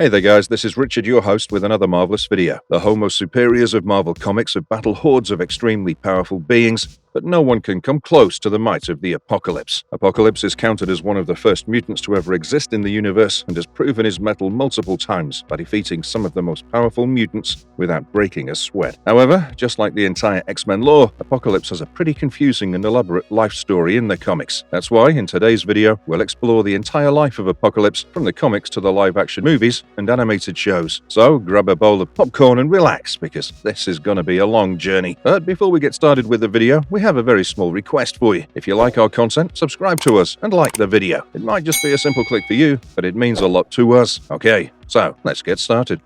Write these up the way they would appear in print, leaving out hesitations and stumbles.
Hey there guys, this is Richard, your host, with another marvelous video. The Homo superiors of Marvel Comics have battled hordes of extremely powerful beings, but no one can come close to the might of the Apocalypse. Apocalypse is counted as one of the first mutants to ever exist in the universe and has proven his mettle multiple times by defeating some of the most powerful mutants without breaking a sweat. However, just like the entire X-Men lore, Apocalypse has a pretty confusing and elaborate life story in the comics. That's why in today's video, we'll explore the entire life of Apocalypse from the comics to the live-action movies and animated shows. So grab a bowl of popcorn and relax, because this is going to be a long journey. But before we get started with the video, we have a very small request for you. If you like our content, subscribe to us and like the video. It might just be a simple click for you, but it means a lot to us. Okay, so let's get started.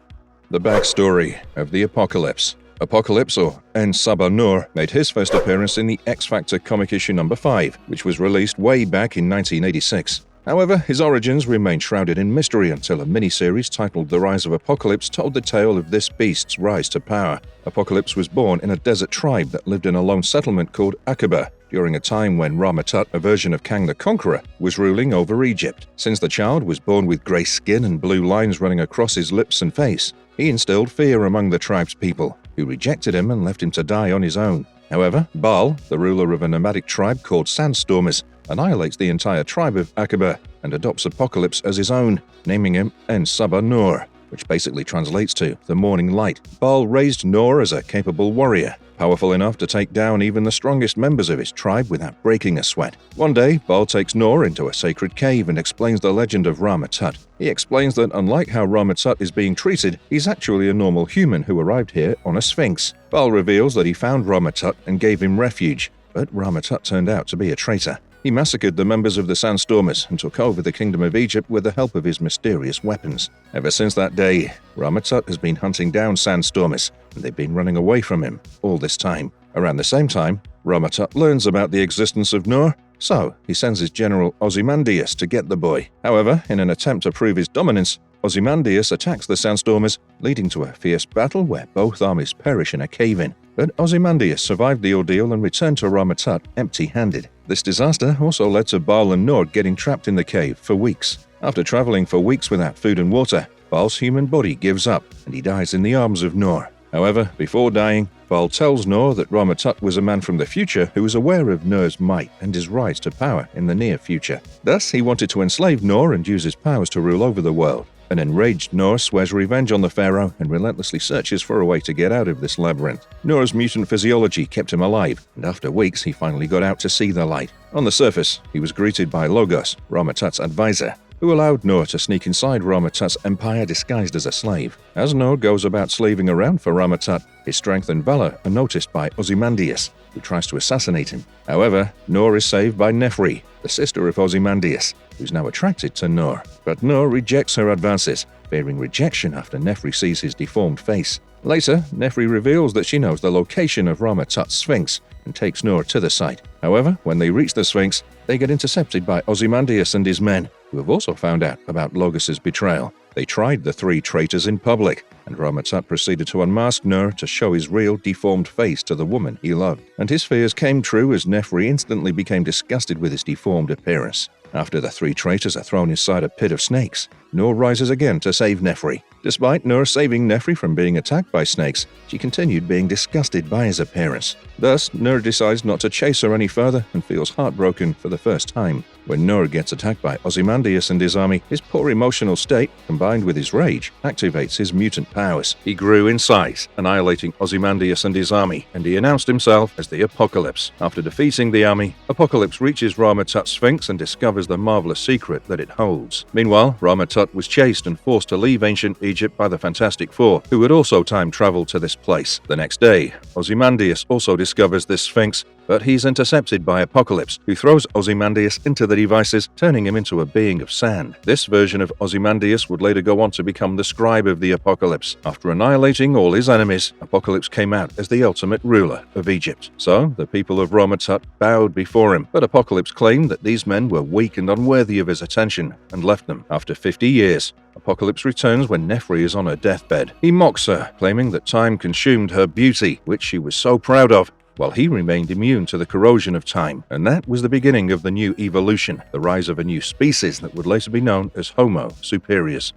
The backstory of the Apocalypse. Apocalypse, or Sabar, made his first appearance in the X-Factor comic issue number 5, which was released way back in 1986. However, his origins remained shrouded in mystery until a miniseries titled The Rise of Apocalypse told the tale of this beast's rise to power. Apocalypse was born in a desert tribe that lived in a lone settlement called Akaba, during a time when Ra-Matut, a version of Kang the Conqueror, was ruling over Egypt. Since the child was born with grey skin and blue lines running across his lips and face, he instilled fear among the tribe's people, who rejected him and left him to die on his own. However, Baal, the ruler of a nomadic tribe called Sandstormers, annihilates the entire tribe of Akaba and adopts Apocalypse as his own, naming him Sabar, which basically translates to the morning light. Baal raised Noor as a capable warrior, powerful enough to take down even the strongest members of his tribe without breaking a sweat. One day, Baal takes Noor into a sacred cave and explains the legend of Ra-Matut. He explains that unlike how Ra-Matut is being treated, he's actually a normal human who arrived here on a sphinx. Baal reveals that he found Ra-Matut and gave him refuge, but Ra-Matut turned out to be a traitor. He massacred the members of the Sandstormers and took over the Kingdom of Egypt with the help of his mysterious weapons. Ever since that day, Ra-Matut has been hunting down Sandstormers, and they've been running away from him all this time. Around the same time, Ra-Matut learns about the existence of Noor, so he sends his general Ozymandias to get the boy. However, in an attempt to prove his dominance, Ozymandias attacks the Sandstormers, leading to a fierce battle where both armies perish in a cave-in. But Ozymandias survived the ordeal and returned to Ra-Matut empty-handed. This disaster also led to Baal and Noor getting trapped in the cave for weeks. After traveling for weeks without food and water, Baal's human body gives up and he dies in the arms of Noor. However, before dying, Baal tells Noor that Ra-Matut was a man from the future who was aware of Noor's might and his rise to power in the near future. Thus, he wanted to enslave Noor and use his powers to rule over the world. An enraged Noor swears revenge on the pharaoh and relentlessly searches for a way to get out of this labyrinth. Noor's mutant physiology kept him alive, and after weeks he finally got out to see the light. On the surface, he was greeted by Logos, Ra-Matut's advisor, who allowed Noor to sneak inside Ra-Matut's empire disguised as a slave. As Noor goes about slaving around for Ra-Matut, his strength and valor are noticed by Ozymandias, who tries to assassinate him. However, Noor is saved by Nefri, the sister of Ozymandias, who's now attracted to Noor. But Noor rejects her advances, fearing rejection after Nefri sees his deformed face. Later, Nefri reveals that she knows the location of Ra-Matut's Sphinx and takes Noor to the site. However, when they reach the Sphinx, they get intercepted by Ozymandias and his men, who have also found out about Logos' betrayal. They tried the three traitors in public, and Ra-Matut proceeded to unmask Noor to show his real, deformed face to the woman he loved. And his fears came true as Nefri instantly became disgusted with his deformed appearance. After the three traitors are thrown inside a pit of snakes, Noor rises again to save Nefri. Despite Noor saving Nefri from being attacked by snakes, she continued being disgusted by his appearance. Thus, Noor decides not to chase her any further and feels heartbroken for the first time. When Noor gets attacked by Ozymandias and his army, his poor emotional state, combined with his rage, activates his mutant powers. He grew in size, annihilating Ozymandias and his army, and he announced himself as the Apocalypse. After defeating the army, Apocalypse reaches Ra-Matut's Sphinx and discovers the marvelous secret that it holds. Meanwhile, Ra-Matut was chased and forced to leave ancient Egypt by the Fantastic Four, who had also time-traveled to this place. The next day, Ozymandias also discovers this Sphinx, but he's intercepted by Apocalypse, who throws Ozymandias into the devices, turning him into a being of sand. This version of Ozymandias would later go on to become the scribe of the Apocalypse. After annihilating all his enemies, Apocalypse came out as the ultimate ruler of Egypt. So, the people of Ra-Matut bowed before him, but Apocalypse claimed that these men were weak and unworthy of his attention, and left them. After 50 years, Apocalypse returns when Nefri is on her deathbed. He mocks her, claiming that time consumed her beauty, which she was so proud of, while he remained immune to the corrosion of time. And that was the beginning of the new evolution, the rise of a new species that would later be known as Homo superiors.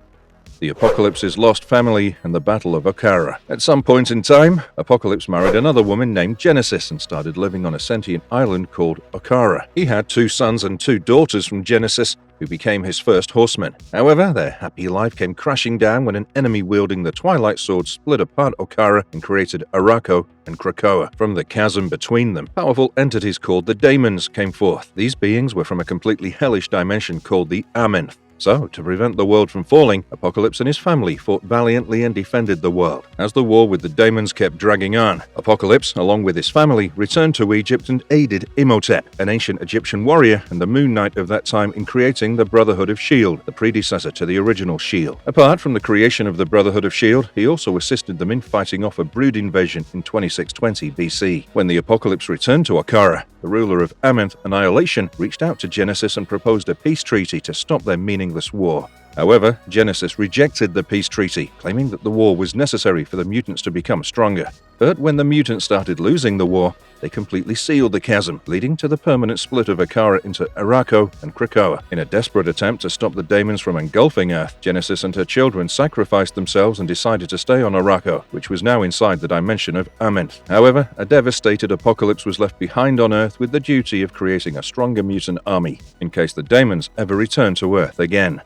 the Apocalypse's lost family, and the Battle of Akara. At some point in time, Apocalypse married another woman named Genesis and started living on a sentient island called Akara. He had 2 sons and 2 daughters from Genesis, who became his first horsemen. However, their happy life came crashing down when an enemy wielding the Twilight Sword split apart Akara and created Arako and Kcoa. From the chasm between them, powerful entities called the Daemons came forth. These beings were from a completely hellish dimension called the Amenth. So, to prevent the world from falling, Apocalypse and his family fought valiantly and defended the world. As the war with the Daemons kept dragging on, Apocalypse, along with his family, returned to Egypt and aided Imhotep, an ancient Egyptian warrior and the Moon Knight of that time, in creating the Brotherhood of Shield, the predecessor to the original Shield. Apart from the creation of the Brotherhood of Shield, he also assisted them in fighting off a brood invasion in 2620 BC. When the Apocalypse returned to Akara, the ruler of Amenth Annihilation reached out to Genesis and proposed a peace treaty to stop their meaningless war. However, Genesis rejected the peace treaty, claiming that the war was necessary for the mutants to become stronger. But when the mutants started losing the war, they completely sealed the chasm, leading to the permanent split of Akara into Arako and Kcoa. In a desperate attempt to stop the Daemons from engulfing Earth, Genesis and her children sacrificed themselves and decided to stay on Arako, which was now inside the dimension of Amenth. However, a devastated Apocalypse was left behind on Earth with the duty of creating a stronger mutant army, in case the Daemons ever returned to Earth again.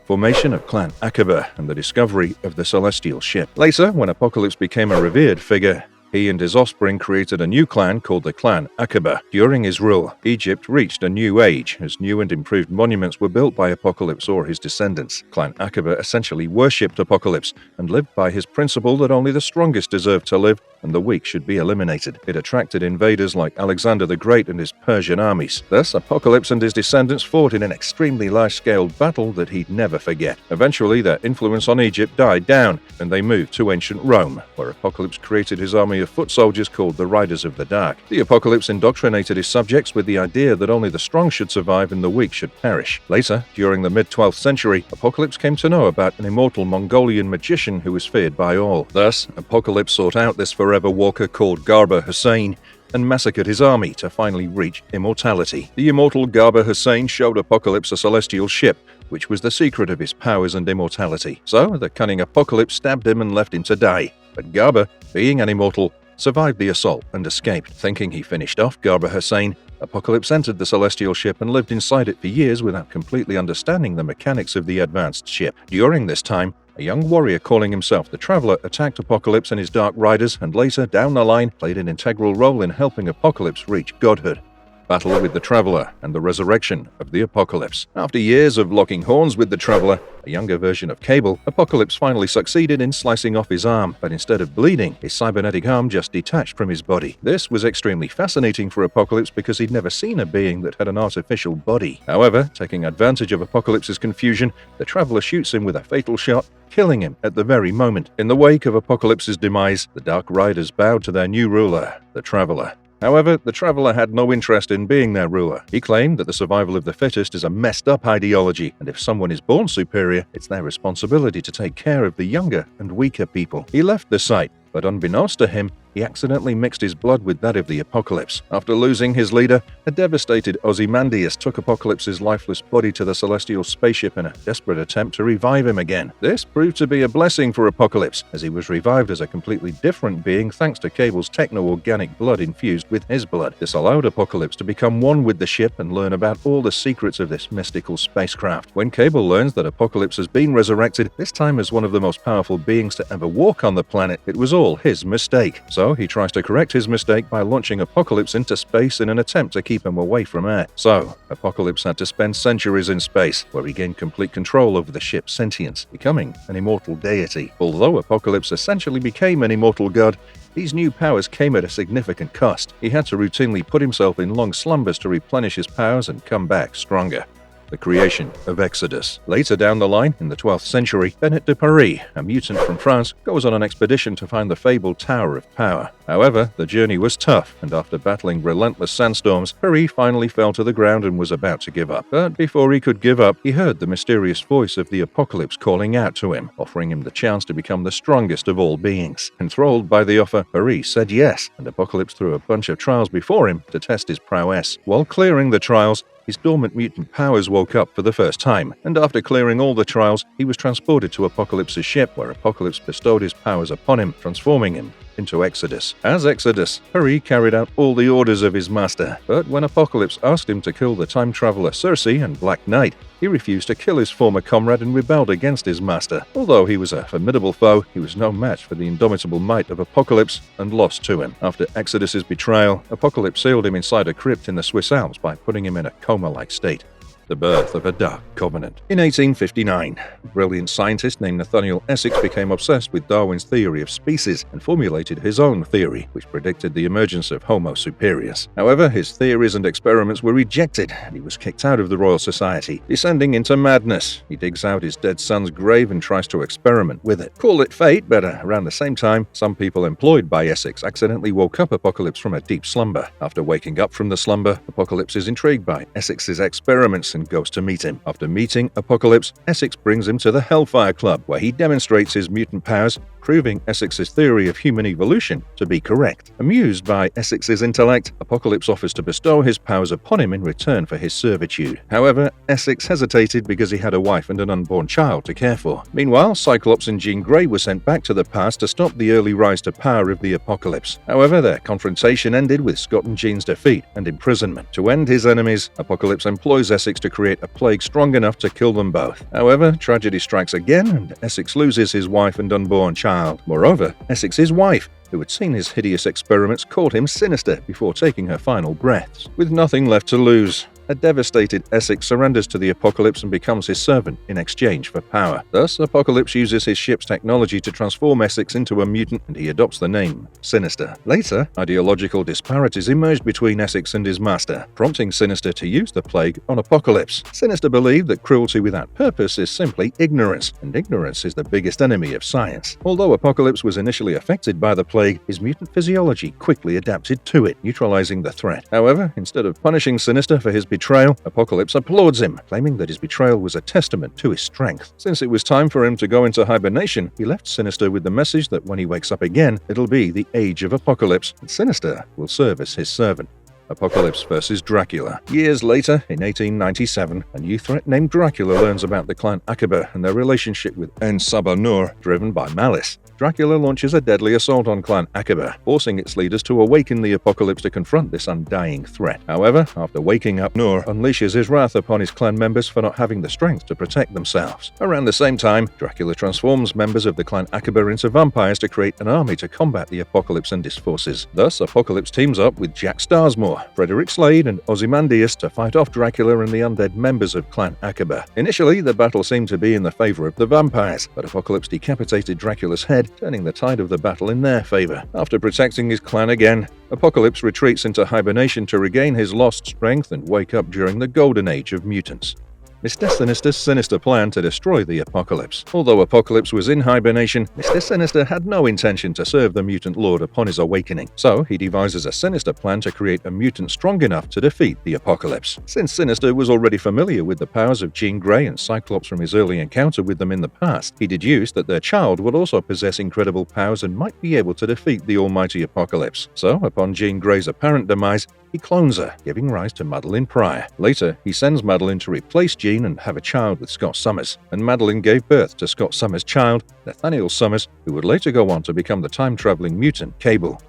Formation of Clan Akaba and the discovery of the celestial ship. Later, when Apocalypse became a revered figure, he and his offspring created a new clan called the Clan Akaba. During his rule, Egypt reached a new age, as new and improved monuments were built by Apocalypse or his descendants. Clan Akaba essentially worshipped Apocalypse and lived by his principle that only the strongest deserve to live and the weak should be eliminated. It attracted invaders like Alexander the Great and his Persian armies. Thus, Apocalypse and his descendants fought in an extremely large-scale battle that he'd never forget. Eventually, their influence on Egypt died down, and they moved to ancient Rome, where Apocalypse created his army of foot soldiers called the Riders of the Dark. The Apocalypse indoctrinated his subjects with the idea that only the strong should survive and the weak should perish. Later, during the mid-12th century, Apocalypse came to know about an immortal Mongolian magician who was feared by all. Thus, Apocalypse sought out this forever walker called Garba Hussein and massacred his army to finally reach immortality. The immortal Garba Hussein showed Apocalypse a celestial ship, which was the secret of his powers and immortality. So, the cunning Apocalypse stabbed him and left him to die. But Garba, being an immortal, survived the assault and escaped. Thinking he finished off Garba Hussein, Apocalypse entered the celestial ship and lived inside it for years without completely understanding the mechanics of the advanced ship. During this time, a young warrior calling himself the Traveler attacked Apocalypse and his Dark Riders, and later, down the line, played an integral role in helping Apocalypse reach godhood. Battle with the Traveler and the resurrection of the Apocalypse. After years of locking horns with the Traveler, a younger version of Cable, Apocalypse finally succeeded in slicing off his arm, but instead of bleeding, his cybernetic arm just detached from his body. This was extremely fascinating for Apocalypse because he'd never seen a being that had an artificial body. However, taking advantage of Apocalypse's confusion, the Traveler shoots him with a fatal shot, killing him at the very moment. In the wake of Apocalypse's demise, the Dark Riders bowed to their new ruler, the Traveler. However, the Traveler had no interest in being their ruler. He claimed that the survival of the fittest is a messed-up ideology, and if someone is born superior, it's their responsibility to take care of the younger and weaker people. He left the site, but unbeknownst to him, he accidentally mixed his blood with that of the Apocalypse. After losing his leader, a devastated Ozymandias took Apocalypse's lifeless body to the celestial spaceship in a desperate attempt to revive him again. This proved to be a blessing for Apocalypse, as he was revived as a completely different being thanks to Cable's techno-organic blood infused with his blood. This allowed Apocalypse to become one with the ship and learn about all the secrets of this mystical spacecraft. When Cable learns that Apocalypse has been resurrected, this time as one of the most powerful beings to ever walk on the planet, it was all his mistake. So he tries to correct his mistake by launching Apocalypse into space in an attempt to keep him away from Earth. So, Apocalypse had to spend centuries in space, where he gained complete control over the ship's sentience, becoming an immortal deity. Although Apocalypse essentially became an immortal god, these new powers came at a significant cost. He had to routinely put himself in long slumbers to replenish his powers and come back stronger. The creation of Exodus. Later down the line, in the 12th century, Bennett de Paris, a mutant from France, goes on an expedition to find the fabled Tower of Power. However, the journey was tough, and after battling relentless sandstorms, Paris finally fell to the ground and was about to give up. But before he could give up, he heard the mysterious voice of the Apocalypse calling out to him, offering him the chance to become the strongest of all beings. Enthralled by the offer, Paris said yes, and Apocalypse threw a bunch of trials before him to test his prowess. While clearing the trials, his dormant mutant powers woke up for the first time, and after clearing all the trials, he was transported to Apocalypse's ship, where Apocalypse bestowed his powers upon him, transforming him into Exodus. As Exodus, Hurry carried out all the orders of his master, but when Apocalypse asked him to kill the time traveler Circe and Black Knight, he refused to kill his former comrade and rebelled against his master. Although he was a formidable foe, he was no match for the indomitable might of Apocalypse and lost to him. After Exodus's betrayal, Apocalypse sealed him inside a crypt in the Swiss Alps by putting him in a coma-like state. The birth of a dark covenant. In 1859, a brilliant scientist named Nathaniel Essex became obsessed with Darwin's theory of species and formulated his own theory, which predicted the emergence of Homo superius. However, his theories and experiments were rejected, and he was kicked out of the Royal Society. Descending into madness, he digs out his dead son's grave and tries to experiment with it. Call it fate, but around the same time, some people employed by Essex accidentally woke up Apocalypse from a deep slumber. After waking up from the slumber, Apocalypse is intrigued by Essex's experiments and goes to meet him. After meeting Apocalypse, Essex brings him to the Hellfire Club, where he demonstrates his mutant powers, proving Essex's theory of human evolution to be correct. Amused by Essex's intellect, Apocalypse offers to bestow his powers upon him in return for his servitude. However, Essex hesitated because he had a wife and an unborn child to care for. Meanwhile, Cyclops and Jean Grey were sent back to the past to stop the early rise to power of the Apocalypse. However, their confrontation ended with Scott and Jean's defeat and imprisonment. To end his enemies, Apocalypse employs Essex to create a plague strong enough to kill them both. However, tragedy strikes again, and Essex loses his wife and unborn child. Moreover, Essex's wife, who had seen his hideous experiments, called him sinister before taking her final breaths. With nothing left to lose, a devastated Essex surrenders to the Apocalypse and becomes his servant in exchange for power. Thus, Apocalypse uses his ship's technology to transform Essex into a mutant, and he adopts the name Sinister. Later, ideological disparities emerged between Essex and his master, prompting Sinister to use the plague on Apocalypse. Sinister believed that cruelty without purpose is simply ignorance, and ignorance is the biggest enemy of science. Although Apocalypse was initially affected by the plague, his mutant physiology quickly adapted to it, neutralizing the threat. However, instead of punishing Sinister for his betrayal, Apocalypse applauds him, claiming that his betrayal was a testament to his strength. Since it was time for him to go into hibernation, he left Sinister with the message that when he wakes up again, it'll be the Age of Apocalypse, and Sinister will serve as his servant. Apocalypse vs. Dracula. Years later, in 1897, a new threat named Dracula learns about the clan Akaba and their relationship with Sabar, driven by malice. Dracula launches a deadly assault on clan Akaba, forcing its leaders to awaken the Apocalypse to confront this undying threat. However, after waking up, Nur unleashes his wrath upon his clan members for not having the strength to protect themselves. Around the same time, Dracula transforms members of the clan Akaba into vampires to create an army to combat the Apocalypse and his forces. Thus, Apocalypse teams up with Jack Starsmore, Frederick Slade, and Ozymandias to fight off Dracula and the undead members of clan Akaba. Initially, the battle seemed to be in the favor of the vampires, but Apocalypse decapitated Dracula's head, turning the tide of the battle in their favor. After protecting his clan again, Apocalypse retreats into hibernation to regain his lost strength and wake up during the golden age of mutants. Mr. Sinister's sinister plan to destroy the Apocalypse. Although Apocalypse was in hibernation, Mr. Sinister had no intention to serve the mutant lord upon his awakening, so he devises a sinister plan to create a mutant strong enough to defeat the Apocalypse. Since Sinister was already familiar with the powers of Jean Grey and Cyclops from his early encounter with them in the past, he deduced that their child would also possess incredible powers and might be able to defeat the almighty Apocalypse. So, upon Jean Grey's apparent demise, he clones her, giving rise to Madeline Pryor. Later, he sends Madeline to replace Jean and have a child with Scott Summers, and Madeline gave birth to Scott Summers' child, Nathaniel Summers, who would later go on to become the time-traveling mutant Cable.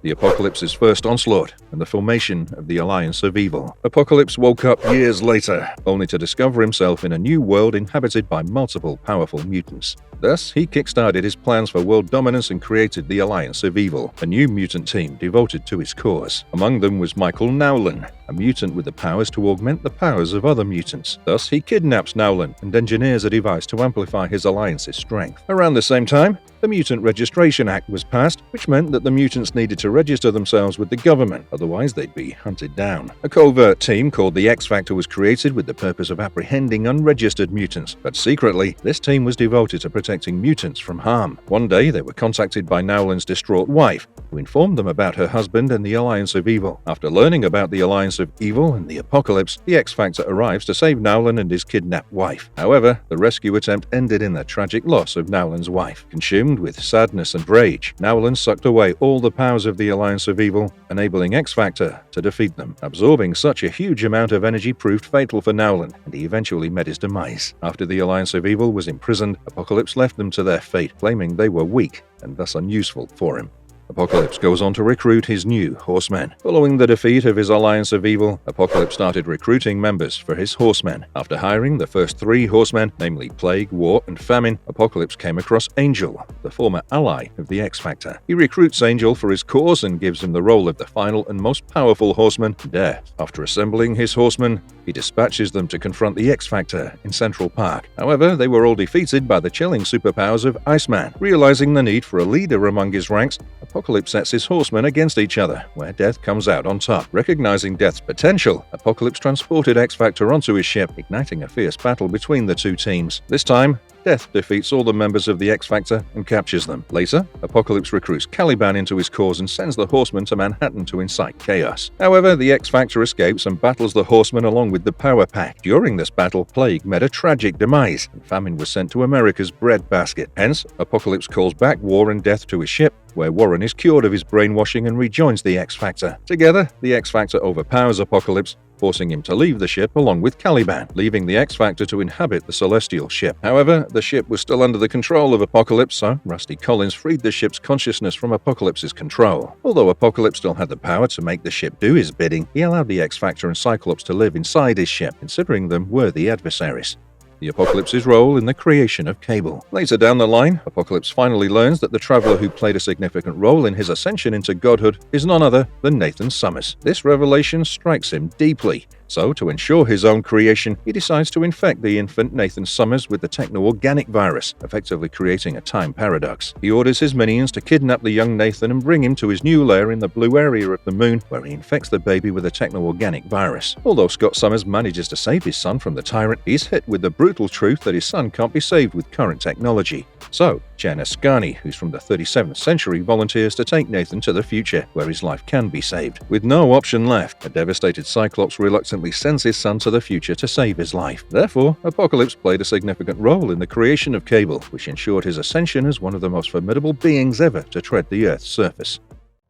The Apocalypse's first onslaught, and the formation of the Alliance of Evil. Apocalypse woke up years later, only to discover himself in a new world inhabited by multiple powerful mutants. Thus, he kickstarted his plans for world dominance and created the Alliance of Evil, a new mutant team devoted to his cause. Among them was Michael Nowlan, a mutant with the powers to augment the powers of other mutants. Thus, he kidnaps Nowlan and engineers a device to amplify his alliance's strength. Around the same time, the Mutant Registration Act was passed, which meant that the mutants needed to register themselves with the government, otherwise they'd be hunted down. A covert team called the X Factor was created with the purpose of apprehending unregistered mutants, but secretly, this team was devoted to protecting mutants from harm. One day, they were contacted by Nowlan's distraught wife, who informed them about her husband and the Alliance of Evil. After learning about the Alliance alliance of evil and the Apocalypse, the X-Factor arrives to save Nowlan and his kidnapped wife. However, the rescue attempt ended in the tragic loss of Nowlan's wife. Consumed with sadness and rage, Nowlan sucked away all the powers of the alliance of evil, enabling X-Factor to defeat them. Absorbing such a huge amount of energy proved fatal for Nowlan, and he eventually met his demise. After the alliance of evil was imprisoned, Apocalypse left them to their fate, claiming they were weak and thus unuseful for him. Apocalypse goes on to recruit his new Horsemen. Following the defeat of his alliance of evil, Apocalypse started recruiting members for his Horsemen. After hiring the first 3 Horsemen, namely Plague, War, and Famine, Apocalypse came across Angel, the former ally of the X-Factor. He recruits Angel for his cause and gives him the role of the final and most powerful Horseman, Death. After assembling his Horsemen, he dispatches them to confront the X-Factor in Central Park. However, they were all defeated by the chilling superpowers of Iceman. Realizing the need for a leader among his ranks, Apocalypse sets his Horsemen against each other, where Death comes out on top. Recognizing Death's potential, Apocalypse transported X-Factor onto his ship, igniting a fierce battle between the two teams. This time, Death defeats all the members of the X-Factor and captures them. Later, Apocalypse recruits Caliban into his cause and sends the Horsemen to Manhattan to incite chaos. However, the X-Factor escapes and battles the Horsemen along with the Power Pack. During this battle, Plague met a tragic demise, and Famine was sent to America's breadbasket. Hence, Apocalypse calls back War and Death to his ship, where Warren is cured of his brainwashing and rejoins the X-Factor. Together, the X-Factor overpowers Apocalypse, forcing him to leave the ship along with Caliban, leaving the X-Factor to inhabit the Celestial ship. However, the ship was still under the control of Apocalypse, so Rusty Collins freed the ship's consciousness from Apocalypse's control. Although Apocalypse still had the power to make the ship do his bidding, he allowed the X-Factor and Cyclops to live inside his ship, considering them worthy adversaries. The Apocalypse's role in the creation of Cable. Later down the line, Apocalypse finally learns that the Traveler who played a significant role in his ascension into godhood is none other than Nathan Summers. This revelation strikes him deeply. So, to ensure his own creation, he decides to infect the infant Nathan Summers with the techno-organic virus, effectively creating a time paradox. He orders his minions to kidnap the young Nathan and bring him to his new lair in the blue area of the moon, where he infects the baby with a techno-organic virus. Although Scott Summers manages to save his son from the tyrant, he's hit with the brutal truth that his son can't be saved with current technology. So, Jan Ascani, who's from the 37th century, volunteers to take Nathan to the future, where his life can be saved. With no option left, a devastated Cyclops reluctantly sends his son to the future to save his life. Therefore, Apocalypse played a significant role in the creation of Cable, which ensured his ascension as one of the most formidable beings ever to tread the Earth's surface.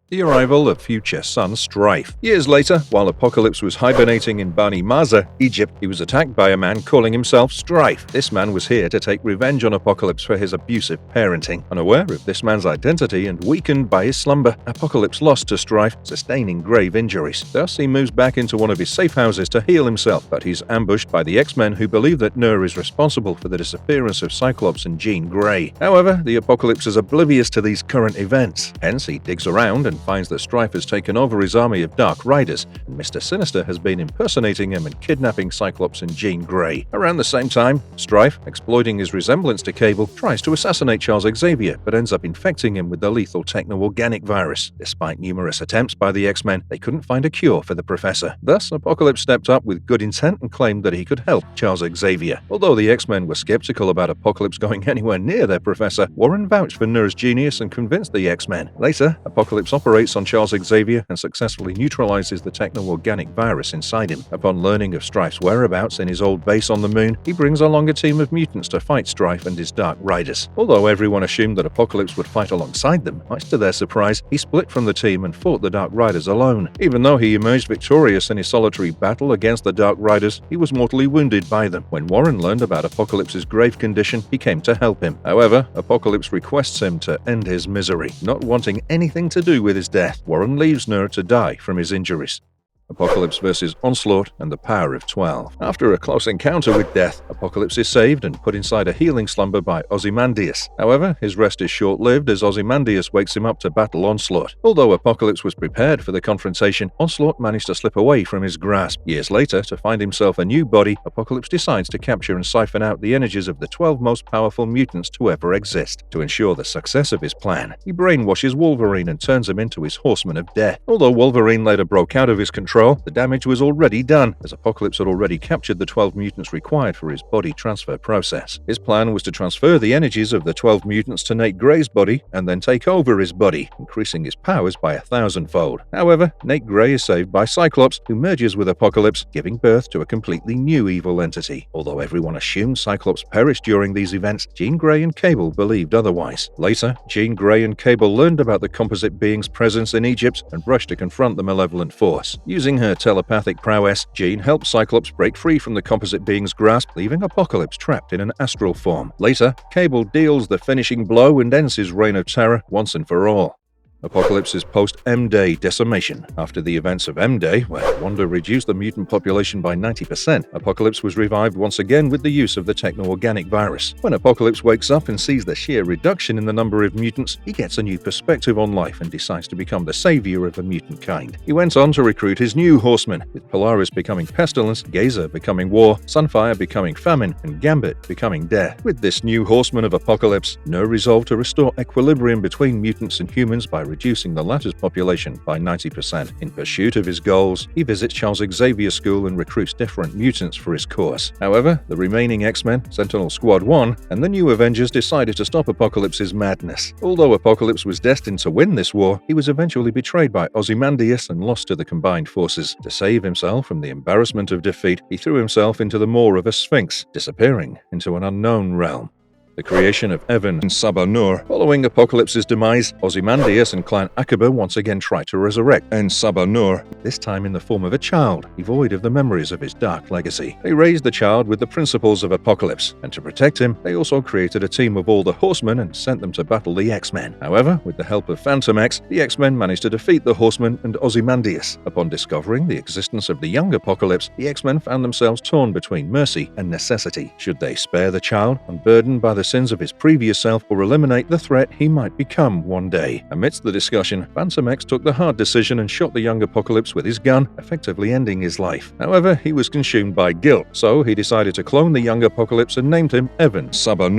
The arrival of future son Strife. Years later, while Apocalypse was hibernating in Bani Maza, Egypt, he was attacked by a man calling himself Strife. This man was here to take revenge on Apocalypse for his abusive parenting. Unaware of this man's identity and weakened by his slumber, Apocalypse lost to Strife, sustaining grave injuries. Thus, he moves back into one of his safe houses to heal himself, but he's ambushed by the X-Men who believe that Nur is responsible for the disappearance of Cyclops and Jean Grey. However, the Apocalypse is oblivious to these current events. Hence, he digs around and finds that Strife has taken over his army of Dark Riders, and Mr. Sinister has been impersonating him and kidnapping Cyclops and Jean Grey. Around the same time, Strife, exploiting his resemblance to Cable, tries to assassinate Charles Xavier, but ends up infecting him with the lethal techno-organic virus. Despite numerous attempts by the X-Men, they couldn't find a cure for the Professor. Thus, Apocalypse stepped up with good intent and claimed that he could help Charles Xavier. Although the X-Men were skeptical about Apocalypse going anywhere near their Professor, Warren vouched for Nur's genius and convinced the X-Men. Later, Apocalypse operates on Charles Xavier and successfully neutralizes the techno-organic virus inside him. Upon learning of Strife's whereabouts in his old base on the moon, he brings along a team of mutants to fight Strife and his Dark Riders. Although everyone assumed that Apocalypse would fight alongside them, much to their surprise, he split from the team and fought the Dark Riders alone. Even though he emerged victorious in his solitary battle against the Dark Riders, he was mortally wounded by them. When Warren learned about Apocalypse's grave condition, he came to help him. However, Apocalypse requests him to end his misery, not wanting anything to do with his death. Warren leaves Nur to die from his injuries. Apocalypse vs. Onslaught and the Power of 12. After a close encounter with death, Apocalypse is saved and put inside a healing slumber by Ozymandias. However, his rest is short-lived as Ozymandias wakes him up to battle Onslaught. Although Apocalypse was prepared for the confrontation, Onslaught managed to slip away from his grasp. Years later, to find himself a new body, Apocalypse decides to capture and siphon out the energies of the 12 most powerful mutants to ever exist. To ensure the success of his plan, he brainwashes Wolverine and turns him into his Horseman of Death. Although Wolverine later broke out of his control control, the damage was already done, as Apocalypse had already captured the 12 mutants required for his body transfer process. His plan was to transfer the energies of the 12 mutants to Nate Gray's body and then take over his body, increasing his powers by 1,000-fold. However, Nate Gray is saved by Cyclops, who merges with Apocalypse, giving birth to a completely new evil entity. Although everyone assumed Cyclops perished during these events, Jean Grey and Cable believed otherwise. Later, Jean Grey and Cable learned about the composite being's presence in Egypt and rushed to confront the malevolent force. Using her telepathic prowess, Jean helped Cyclops break free from the composite being's grasp, leaving Apocalypse trapped in an astral form. Later, Cable deals the finishing blow and ends his reign of terror once and for all. Apocalypse's post-M-Day decimation. After the events of M-Day, where Wanda reduced the mutant population by 90%, Apocalypse was revived once again with the use of the techno-organic virus. When Apocalypse wakes up and sees the sheer reduction in the number of mutants, he gets a new perspective on life and decides to become the savior of the mutant kind. He went on to recruit his new horsemen, with Polaris becoming Pestilence, Gazer becoming War, Sunfire becoming Famine, and Gambit becoming Death. With this new horseman of Apocalypse, Nur resolved to restore equilibrium between mutants and humans by reducing the latter's population by 90%. In pursuit of his goals, he visits Charles Xavier School and recruits different mutants for his course. However, the remaining X-Men, Sentinel Squad 1, and the New Avengers decided to stop Apocalypse's madness. Although Apocalypse was destined to win this war, he was eventually betrayed by Ozymandias and lost to the combined forces. To save himself from the embarrassment of defeat, he threw himself into the maw of a sphinx, disappearing into an unknown realm. The creation of Evan and Sabar. Following Apocalypse's demise, Ozymandias and Clan Akaba once again tried to resurrect Sabar, this time in the form of a child, devoid of the memories of his dark legacy. They raised the child with the principles of Apocalypse, and to protect him, they also created a team of all the Horsemen and sent them to battle the X-Men. However, with the help of Phantom X, the X-Men managed to defeat the Horsemen and Ozymandias. Upon discovering the existence of the young Apocalypse, the X-Men found themselves torn between mercy and necessity. Should they spare the child, unburdened by the sins of his previous self, or eliminate the threat he might become one day? Amidst the discussion, Phantom X took the hard decision and shot the young Apocalypse with his gun, effectively ending his life. However, he was consumed by guilt, so he decided to clone the young Apocalypse and named him Evan Sabar.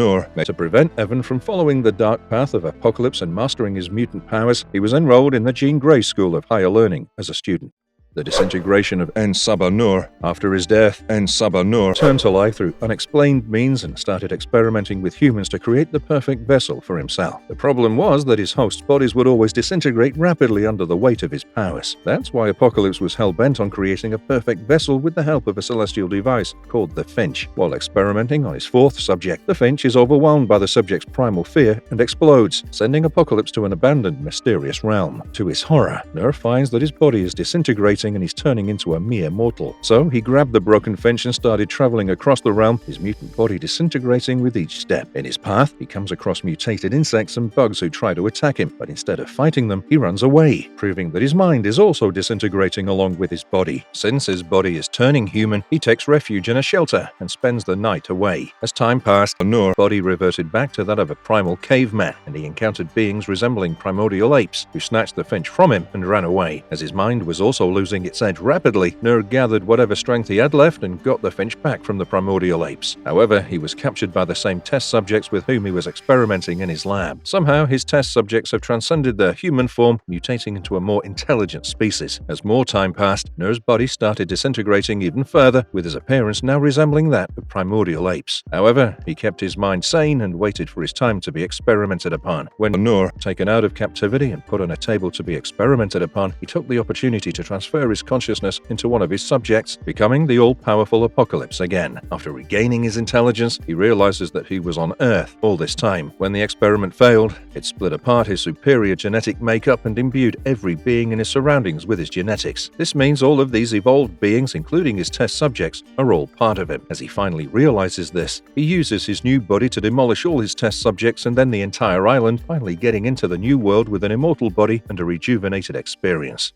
To prevent Evan from following the dark path of Apocalypse and mastering his mutant powers, he was enrolled in the Jean Grey School of Higher Learning as a student. The disintegration of Sabar. After his death, Sabar turned to life through unexplained means and started experimenting with humans to create the perfect vessel for himself. The problem was that his hosts' bodies would always disintegrate rapidly under the weight of his powers. That's why Apocalypse was hell-bent on creating a perfect vessel with the help of a celestial device called the Finch. While experimenting on his fourth subject, the Finch is overwhelmed by the subject's primal fear and explodes, sending Apocalypse to an abandoned, mysterious realm. To his horror, Nur finds that his body is disintegrating and he's turning into a mere mortal. So he grabbed the broken Finch and started traveling across the realm, his mutant body disintegrating with each step. In his path, he comes across mutated insects and bugs who try to attack him, but instead of fighting them, he runs away, proving that his mind is also disintegrating along with his body. Since his body is turning human, he takes refuge in a shelter and spends the night away. As time passed, Nur's body reverted back to that of a primal caveman, and he encountered beings resembling primordial apes, who snatched the Finch from him and ran away. As his mind was also losing its edge rapidly, Nur gathered whatever strength he had left and got the Finch back from the primordial apes. However, he was captured by the same test subjects with whom he was experimenting in his lab. Somehow, his test subjects have transcended their human form, mutating into a more intelligent species. As more time passed, Nur's body started disintegrating even further, with his appearance now resembling that of primordial apes. However, he kept his mind sane and waited for his time to be experimented upon. When Nur, taken out of captivity and put on a table to be experimented upon, he took the opportunity to transfer his consciousness into one of his subjects, becoming the all-powerful Apocalypse again. After regaining his intelligence, he realizes that he was on Earth all this time. When the experiment failed, it split apart his superior genetic makeup and imbued every being in his surroundings with his genetics. This means all of these evolved beings, including his test subjects, are all part of him. As he finally realizes this, he uses his new body to demolish all his test subjects and then the entire island, finally getting into the new world with an immortal body and a rejuvenated experience.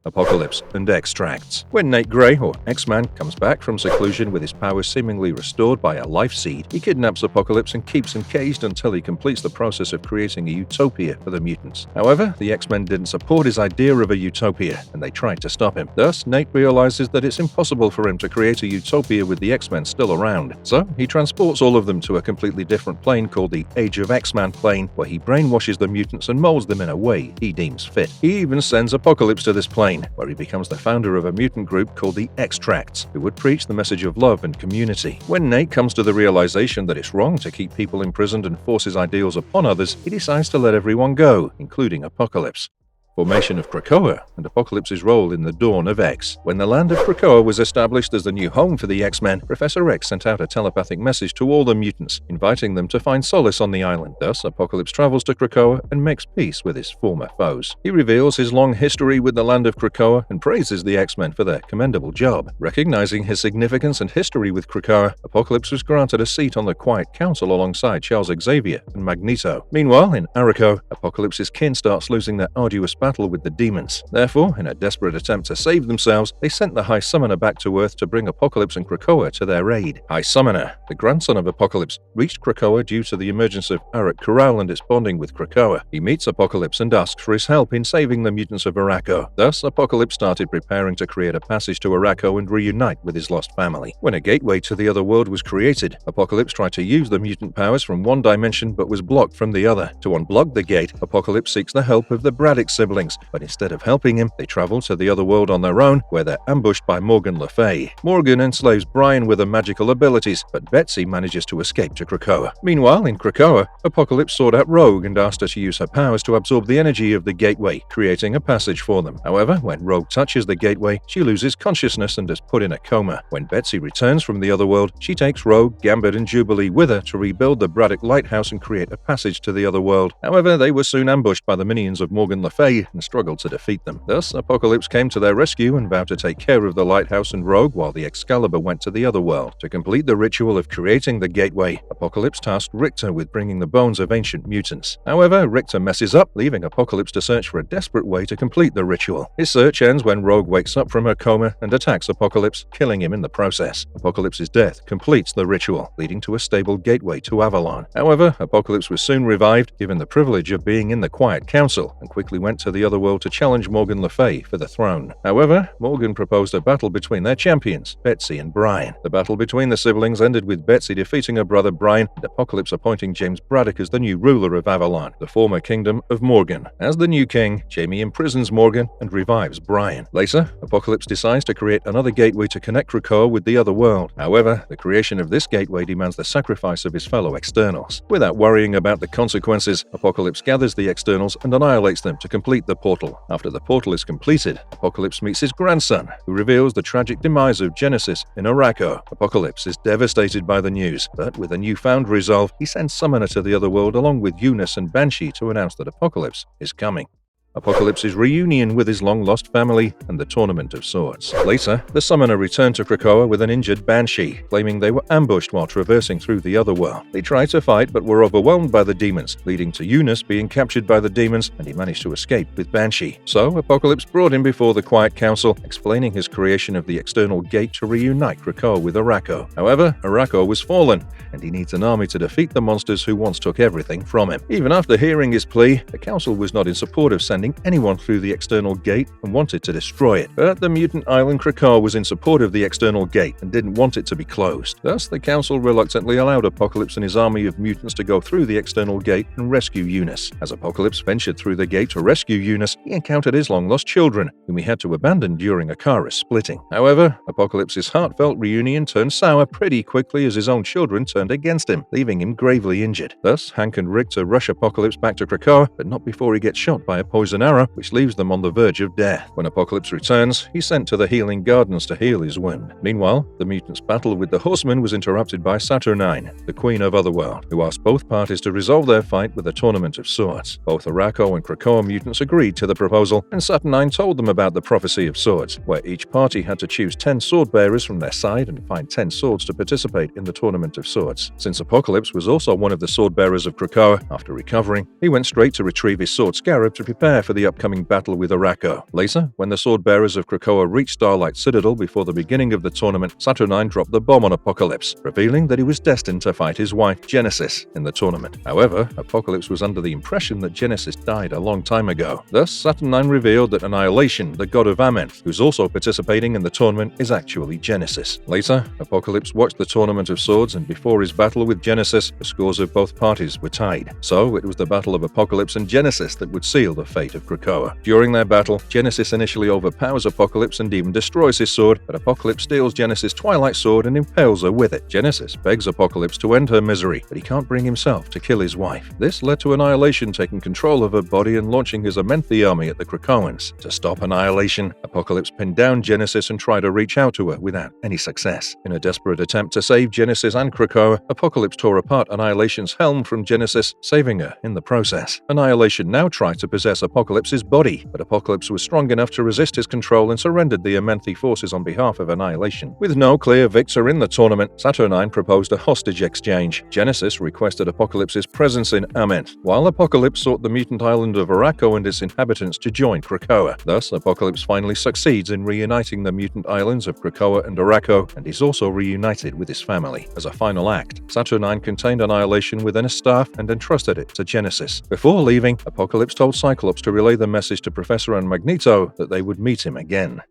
Apocalypse and extracts. When Nate Gray, or X-Man, comes back from seclusion with his powers seemingly restored by a life seed, he kidnaps Apocalypse and keeps him caged until he completes the process of creating a utopia for the mutants. However, the X-Men didn't support his idea of a utopia, and they tried to stop him. Thus, Nate realizes that it's impossible for him to create a utopia with the X-Men still around. So, he transports all of them to a completely different plane called the Age of XMan plane, where he brainwashes the mutants and molds them in a way he deems fit. He even sends Apocalypse to this plane, Plane, where he becomes the founder of a mutant group called the Extracts, who would preach the message of love and community. When Nate comes to the realization that it's wrong to keep people imprisoned and force his ideals upon others, he decides to let everyone go, including Apocalypse. Formation of Kcoa and Apocalypse's role in the dawn of X. When the land of Kcoa was established as the new home for the X-Men, Professor X sent out a telepathic message to all the mutants, inviting them to find solace on the island. Thus, Apocalypse travels to Kcoa and makes peace with his former foes. He reveals his long history with the land of Kcoa and praises the X-Men for their commendable job. Recognizing his significance and history with Kcoa, Apocalypse was granted a seat on the Quiet Council alongside Charles Xavier and Magneto. Meanwhile, in Arakko, Apocalypse's kin starts losing their arduous battle with the demons. Therefore, in a desperate attempt to save themselves, they sent the High Summoner back to Earth to bring Apocalypse and Kcoa to their aid. High Summoner, the grandson of Apocalypse, reached Kcoa due to the emergence of Arak Corral and its bonding with Kcoa. He meets Apocalypse and asks for his help in saving the mutants of Arakko. Thus, Apocalypse started preparing to create a passage to Arakko and reunite with his lost family. When a gateway to the other world was created, Apocalypse tried to use the mutant powers from one dimension but was blocked from the other. To unblock the gate, Apocalypse seeks the help of the Braddock siblings, but instead of helping him, they travel to the other world on their own, where they're ambushed by Morgan Le Fay. Morgan enslaves Brian with her magical abilities, but Betsy manages to escape to Kcoa. Meanwhile, in Kcoa, Apocalypse sought out Rogue and asked her to use her powers to absorb the energy of the gateway, creating a passage for them. However, when Rogue touches the gateway, she loses consciousness and is put in a coma. When Betsy returns from the other world, she takes Rogue, Gambit, and Jubilee with her to rebuild the Braddock Lighthouse and create a passage to the other world. However, they were soon ambushed by the minions of Morgan Le Fay and struggled to defeat them. Thus, Apocalypse came to their rescue and vowed to take care of the lighthouse and Rogue while the Excalibur went to the other world. To complete the ritual of creating the gateway, Apocalypse tasked Richter with bringing the bones of ancient mutants. However, Richter messes up, leaving Apocalypse to search for a desperate way to complete the ritual. His search ends when Rogue wakes up from her coma and attacks Apocalypse, killing him in the process. Apocalypse's death completes the ritual, leading to a stable gateway to Avalon. However, Apocalypse was soon revived, given the privilege of being in the Quiet Council, and quickly went to the other world to challenge Morgan Le Fay for the throne. However, Morgan proposed a battle between their champions, Betsy and Brian. The battle between the siblings ended with Betsy defeating her brother Brian and Apocalypse appointing James Braddock as the new ruler of Avalon, the former kingdom of Morgan. As the new king, Jamie imprisons Morgan and revives Brian. Later, Apocalypse decides to create another gateway to connect Kcoa with the other world. However, the creation of this gateway demands the sacrifice of his fellow externals. Without worrying about the consequences, Apocalypse gathers the externals and annihilates them to complete the portal. After the portal is completed, Apocalypse meets his grandson, who reveals the tragic demise of Genesis in Arakko. Apocalypse is devastated by the news, but with a newfound resolve, he sends Summoner to the other world along with Eunice and Banshee to announce that Apocalypse is coming. Apocalypse's reunion with his long-lost family, and the Tournament of Swords. Later, the Summoner returned to Kcoa with an injured Banshee, claiming they were ambushed while traversing through the other world. They tried to fight but were overwhelmed by the demons, leading to Eunice being captured by the demons, and he managed to escape with Banshee. So, Apocalypse brought him before the Quiet Council, explaining his creation of the external gate to reunite Kcoa with Arakko. However, Arakko was fallen, and he needs an army to defeat the monsters who once took everything from him. Even after hearing his plea, the Council was not in support of sending anyone through the external gate and wanted to destroy it. But the mutant island Kcoa was in support of the external gate and didn't want it to be closed. Thus, the Council reluctantly allowed Apocalypse and his army of mutants to go through the external gate and rescue Eunice. As Apocalypse ventured through the gate to rescue Eunice, he encountered his long-lost children, whom he had to abandon during Akara's splitting. However, Apocalypse's heartfelt reunion turned sour pretty quickly as his own children turned against him, leaving him gravely injured. Thus, Hank and Richter rush Apocalypse back to Kcoa, but not before he gets shot by a poison arrow, which leaves them on the verge of death. When Apocalypse returns, he's sent to the Healing Gardens to heal his wound. Meanwhile, the mutants' battle with the Horsemen was interrupted by Saturnine, the Queen of Otherworld, who asked both parties to resolve their fight with a Tournament of Swords. Both Arakko and Kcoa mutants agreed to the proposal, and Saturnine told them about the Prophecy of Swords, where each party had to choose 10 sword bearers from their side and find 10 swords to participate in the Tournament of Swords. Since Apocalypse was also one of the sword bearers of Kcoa, after recovering, he went straight to retrieve his sword scarab to prepare for the upcoming battle with Arakko. Later, when the sword bearers of Kcoa reached Starlight Citadel before the beginning of the tournament, Saturnine dropped the bomb on Apocalypse, revealing that he was destined to fight his wife Genesis in the tournament. However, Apocalypse was under the impression that Genesis died a long time ago. Thus, Saturnine revealed that Annihilation, the god of XMan, who's also participating in the tournament, is actually Genesis. Later, Apocalypse watched the Tournament of Swords, and before his battle with Genesis, the scores of both parties were tied. So, it was the battle of Apocalypse and Genesis that would seal the fate fate of Kcoa. During their battle, Genesis initially overpowers Apocalypse and even destroys his sword, but Apocalypse steals Genesis' Twilight Sword and impales her with it. Genesis begs Apocalypse to end her misery, but he can't bring himself to kill his wife. This led to Annihilation taking control of her body and launching his Amenthi army at the Kcoans. To stop Annihilation, Apocalypse pinned down Genesis and tried to reach out to her without any success. In a desperate attempt to save Genesis and Kcoa, Apocalypse tore apart Annihilation's helm from Genesis, saving her in the process. Annihilation now tried to possess Apocalypse's body, but Apocalypse was strong enough to resist his control and surrendered the Amenthi forces on behalf of Annihilation. With no clear victor in the tournament, Saturnine proposed a hostage exchange. Genesis requested Apocalypse's presence in Amenth, while Apocalypse sought the mutant island of Araco and its inhabitants to join Kcoa. Thus, Apocalypse finally succeeds in reuniting the mutant islands of Kcoa and Araco, and is also reunited with his family. As a final act, Saturnine contained Annihilation within a staff and entrusted it to Genesis. Before leaving, Apocalypse told Cyclops to relay the message to Professor and Magneto that they would meet him again.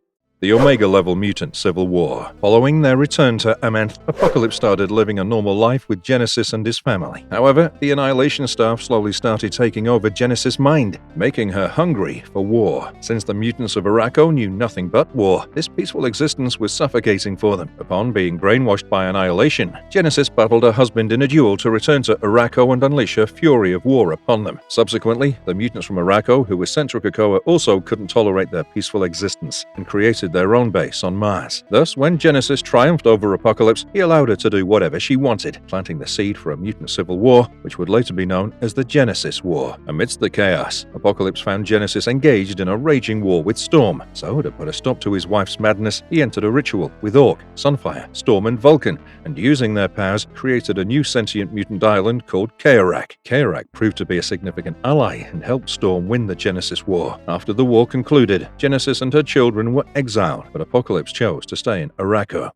The Omega-level mutant civil war. Following their return to Amenth, Apocalypse started living a normal life with Genesis and his family. However, the Annihilation staff slowly started taking over Genesis' mind, making her hungry for war. Since the mutants of Araco knew nothing but war, this peaceful existence was suffocating for them. Upon being brainwashed by Annihilation, Genesis battled her husband in a duel to return to Araco and unleash her fury of war upon them. Subsequently, the mutants from Araco who were sent to Kcoa also couldn't tolerate their peaceful existence and created their own base on Mars. Thus, when Genesis triumphed over Apocalypse, he allowed her to do whatever she wanted, planting the seed for a mutant civil war, which would later be known as the Genesis War. Amidst the chaos, Apocalypse found Genesis engaged in a raging war with Storm, so to put a stop to his wife's madness, he entered a ritual with Orc, Sunfire, Storm and Vulcan, and using their powers, created a new sentient mutant island called Kcoa. Kcoa proved to be a significant ally and helped Storm win the Genesis War. After the war concluded, Genesis and her children were exiled, but Apocalypse chose to stay in Araco.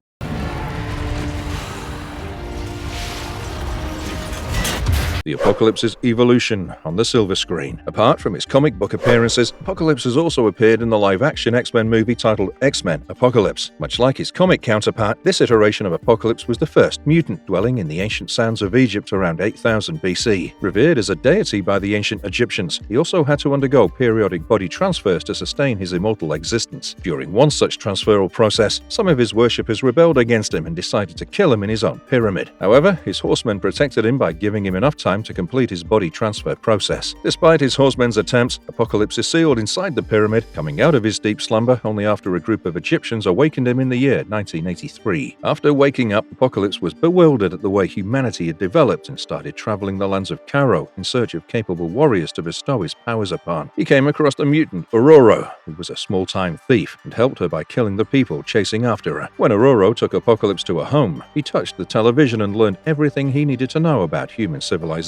The Apocalypse's evolution on the silver screen. Apart from his comic book appearances, Apocalypse has also appeared in the live-action X-Men movie titled X-Men Apocalypse. Much like his comic counterpart, this iteration of Apocalypse was the first mutant, dwelling in the ancient sands of Egypt around 8000 BC. Revered as a deity by the ancient Egyptians, he also had to undergo periodic body transfers to sustain his immortal existence. During one such transferal process, some of his worshippers rebelled against him and decided to kill him in his own pyramid. However, his horsemen protected him by giving him enough time to complete his body transfer process. Despite his horsemen's attempts, Apocalypse is sealed inside the pyramid, coming out of his deep slumber only after a group of Egyptians awakened him in the year 1983. After waking up, Apocalypse was bewildered at the way humanity had developed and started traveling the lands of Kcoa in search of capable warriors to bestow his powers upon. He came across the mutant Aurora, who was a small-time thief, and helped her by killing the people chasing after her. When Aurora took Apocalypse to her home, he touched the television and learned everything he needed to know about human civilization.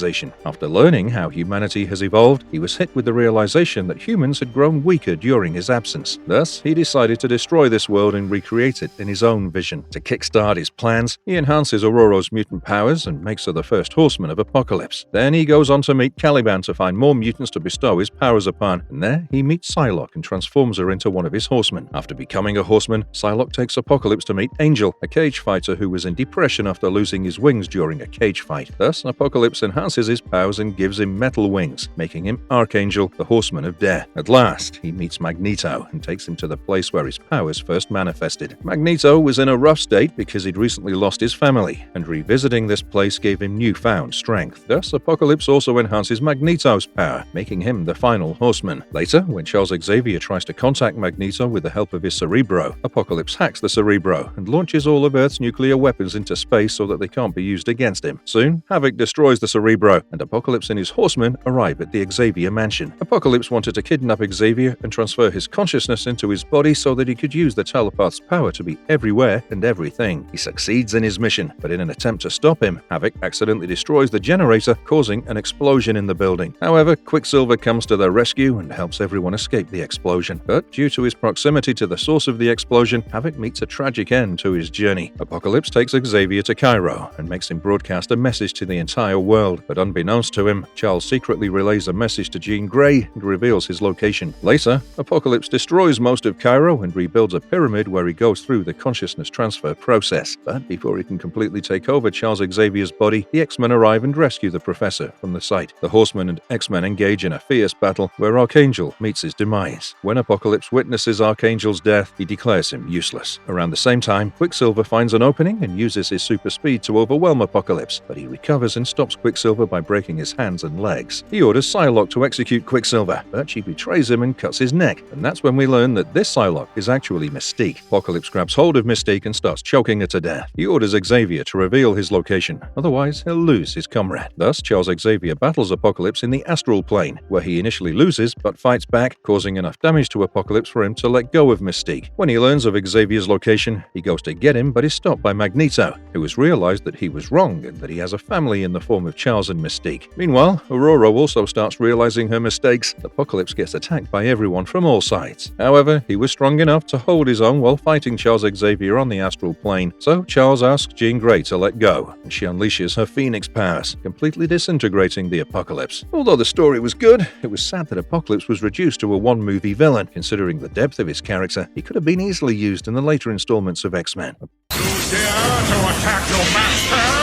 After learning how humanity has evolved, he was hit with the realization that humans had grown weaker during his absence. Thus, he decided to destroy this world and recreate it in his own vision. To kickstart his plans, he enhances Aurora's mutant powers and makes her the first horseman of Apocalypse. Then he goes on to meet Caliban to find more mutants to bestow his powers upon, and there he meets Psylocke and transforms her into one of his horsemen. After becoming a horseman, Psylocke takes Apocalypse to meet Angel, a cage fighter who was in depression after losing his wings during a cage fight. Thus, Apocalypse enhances his powers and gives him metal wings, making him Archangel, the Horseman of Death. At last, he meets Magneto and takes him to the place where his powers first manifested. Magneto was in a rough state because he'd recently lost his family, and revisiting this place gave him newfound strength. Thus, Apocalypse also enhances Magneto's power, making him the final Horseman. Later, when Charles Xavier tries to contact Magneto with the help of his Cerebro, Apocalypse hacks the Cerebro and launches all of Earth's nuclear weapons into space so that they can't be used against him. Soon, Havoc destroys the Cerebro, and Apocalypse and his horsemen arrive at the Xavier mansion. Apocalypse wanted to kidnap Xavier and transfer his consciousness into his body so that he could use the telepath's power to be everywhere and everything. He succeeds in his mission, but in an attempt to stop him, Havoc accidentally destroys the generator, causing an explosion in the building. However, Quicksilver comes to their rescue and helps everyone escape the explosion. But due to his proximity to the source of the explosion, Havoc meets a tragic end to his journey. Apocalypse takes Xavier to Cairo and makes him broadcast a message to the entire world. but unbeknownst to him, Charles secretly relays a message to Jean Grey and reveals his location. Later, Apocalypse destroys most of Cairo and rebuilds a pyramid where he goes through the consciousness transfer process. But before he can completely take over Charles Xavier's body, the X-Men arrive and rescue the Professor from the site. The Horsemen and X-Men engage in a fierce battle where Archangel meets his demise. When Apocalypse witnesses Archangel's death, he declares him useless. Around the same time, Quicksilver finds an opening and uses his super speed to overwhelm Apocalypse, but he recovers and stops Quicksilver by breaking his hands and legs. He orders Psylocke to execute Quicksilver, but she betrays him and cuts his neck, and that's when we learn that this Psylocke is actually Mystique. Apocalypse grabs hold of Mystique and starts choking her to death. He orders Xavier to reveal his location, otherwise he'll lose his comrade. Thus, Charles Xavier battles Apocalypse in the astral plane, where he initially loses but fights back, causing enough damage to Apocalypse for him to let go of Mystique. When he learns of Xavier's location, he goes to get him but is stopped by Magneto, who has realized that he was wrong and that he has a family in the form of Charles and Mystique. Meanwhile, Aurora also starts realizing her mistakes. Apocalypse gets attacked by everyone from all sides. However, he was strong enough to hold his own while fighting Charles Xavier on the astral plane, so Charles asks Jean Grey to let go, and she unleashes her Phoenix powers, completely disintegrating the Apocalypse. Although the story was good, it was sad that Apocalypse was reduced to a one-movie villain. Considering the depth of his character, he could have been easily used in the later installments of X-Men. Who's dare to attack your master?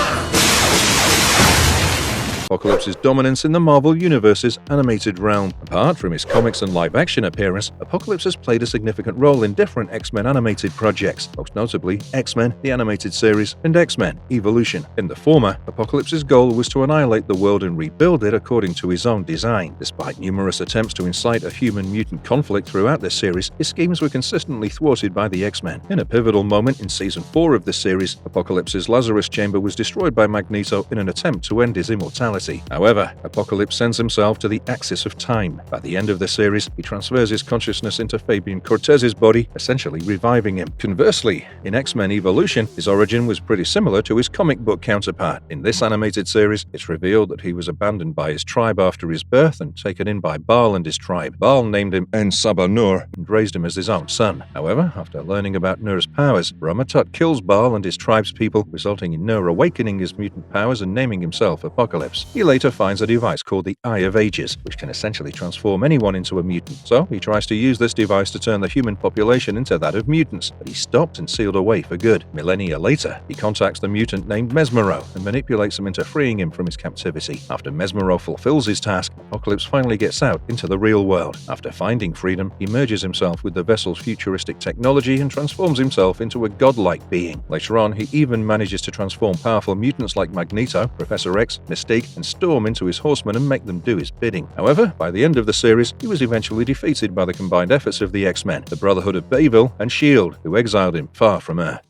Apocalypse's dominance in the Marvel Universe's animated realm. Apart from his comics and live-action appearance, Apocalypse has played a significant role in different X-Men animated projects, most notably X-Men, the animated series, and X-Men, Evolution. In the former, Apocalypse's goal was to annihilate the world and rebuild it according to his own design. Despite numerous attempts to incite a human-mutant conflict throughout this series, his schemes were consistently thwarted by the X-Men. In a pivotal moment in Season 4 of this series, Apocalypse's Lazarus Chamber was destroyed by Magneto in an attempt to end his immortality. However, Apocalypse sends himself to the axis of time. By the end of the series, he transfers his consciousness into Fabian Cortez's body, essentially reviving him. Conversely, in X-Men Evolution, his origin was pretty similar to his comic book counterpart. In this animated series, it's revealed that he was abandoned by his tribe after his birth and taken in by Baal and his tribe. Baal named him En-Saba-Nur and raised him as his own son. However, after learning about Nur's powers, Ramatut kills Baal and his tribe's people, resulting in Nur awakening his mutant powers and naming himself Apocalypse. He later finds a device called the Eye of Ages, which can essentially transform anyone into a mutant. So he tries to use this device to turn the human population into that of mutants, but he's stopped and sealed away for good. Millennia later, he contacts the mutant named Mesmero and manipulates him into freeing him from his captivity. After Mesmero fulfills his task, Apocalypse finally gets out into the real world. After finding freedom, he merges himself with the vessel's futuristic technology and transforms himself into a godlike being. Later on, he even manages to transform powerful mutants like Magneto, Professor X, Mystique, and Storm into his horsemen and make them do his bidding. However, by the end of the series, he was eventually defeated by the combined efforts of the X-Men, the Brotherhood of Bayville, and S.H.I.E.L.D., who exiled him far from Earth.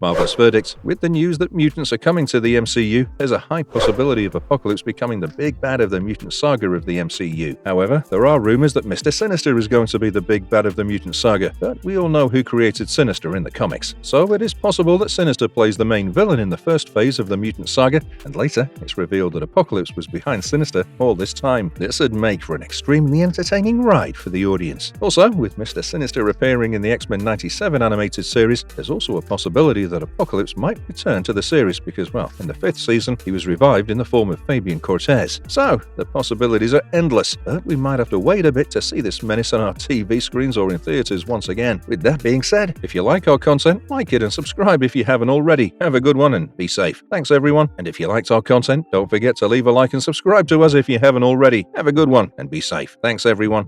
Marvel's verdict: with the news that mutants are coming to the MCU, there's a high possibility of Apocalypse becoming the big bad of the mutant saga of the MCU. However, there are rumors that Mr. Sinister is going to be the big bad of the mutant saga, but we all know who created Sinister in the comics. So it is possible that Sinister plays the main villain in the first phase of the mutant saga, and later it's revealed that Apocalypse was behind Sinister all this time. This would make for an extremely entertaining ride for the audience. Also, with Mr. Sinister appearing in the X-Men 97 animated series, there's also a possibility that Apocalypse might return to the series because, well, in the 5th season, he was revived in the form of Fabian Cortez. So, the possibilities are endless, but we might have to wait a bit to see this menace on our TV screens or in theaters once again. With that being said, if you like our content, like it and subscribe if you haven't already. Have a good one and be safe. Thanks everyone, and if you liked our content, don't forget to leave a like and subscribe to us if you haven't already. Have a good one and be safe. Thanks everyone.